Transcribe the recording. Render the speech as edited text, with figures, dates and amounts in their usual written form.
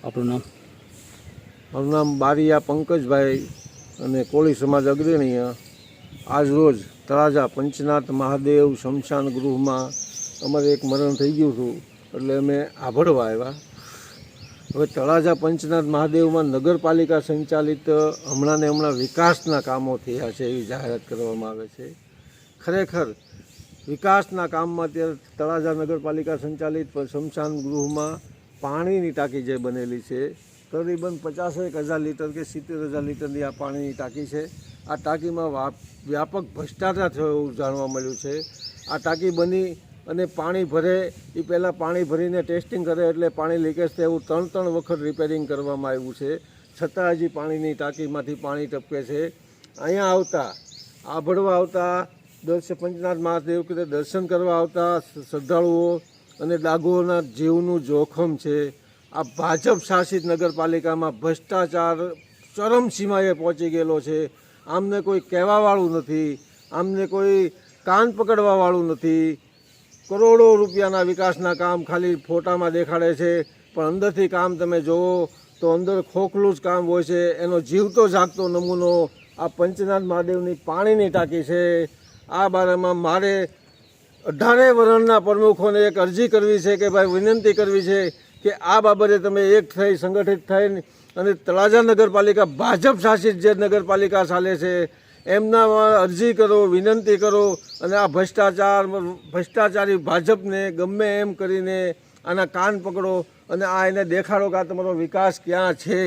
આપણું નામ? મારું નામ બારિયા પંકજભાઈ અને કોળી સમાજ અગ્રણીય. આજ રોજ તળાજા પંચનાથ મહાદેવ શમશાન ગૃહમાં અમારે એક મરણ થઈ ગયું હતું, એટલે અમે આભળવા આવ્યા. હવે તળાજા પંચનાથ મહાદેવમાં નગરપાલિકા સંચાલિત હમણાં વિકાસના કામો થયા છે એવી જાહેરાત કરવામાં આવે છે. ખરેખર વિકાસના કામમાં અત્યારે તળાજા નગરપાલિકા સંચાલિત શમશાન ગૃહમાં પાણીની ટાંકી જે બનેલી છે, તકરીબન 50,000 લીટર કે 70,000 લીટરની આ પાણીની ટાંકી છે. આ ટાંકીમાં વ્યાપક ભ્રષ્ટાચાર થયો એવું જાણવા મળ્યું છે. આ ટાંકી બની અને પાણી ભરે એ પહેલાં પાણી ભરીને ટેસ્ટિંગ કરે એટલે પાણી લીકેજ થાય એવું 3 વખત રિપેરિંગ કરવામાં આવ્યું છે, છતાં હજી પાણીની ટાંકીમાંથી પાણી ટપકે છે. અહીંયા આવતા આભળવા આવતા પંચનાથ મહાદેવ કે દર્શન કરવા આવતા શ્રદ્ધાળુઓ અને ડાઘોના જીવનું જોખમ છે. આ ભાજપ શાસિત નગરપાલિકામાં ભ્રષ્ટાચાર ચરમસીમાએ પહોંચી ગયેલો છે. આમને કોઈ કહેવાવાળું નથી, આમને કોઈ કાન પકડવાવાળું નથી. કરોડો રૂપિયાના વિકાસના કામ ખાલી ફોટામાં દેખાડે છે, પણ અંદરથી કામ તમે જુઓ તો અંદર ખોખલું જ કામ હોય છે. એનો જીવતો જાગતો નમૂનો આ પંચનાથ મહાદેવની પાણીની ટાંકી છે. આ બારામાં મારે 18 વર્ષના પ્રમુખોને એક અરજી કરવી છે કે ભાઈ વિનંતી કરવી છે કે આ બાબતે તમે એક થઈ સંગઠિત થઈને અને તળાજા નગરપાલિકા ભાજપ શાસિત જે નગરપાલિકા ચાલે છે એમનામાં અરજી કરો, વિનંતી કરો અને આ ભ્રષ્ટાચારી ભાજપને ગમે એમ કરીને આના કાન પકડો અને આ એને દેખાડો કે આ તમારો વિકાસ ક્યાં છે.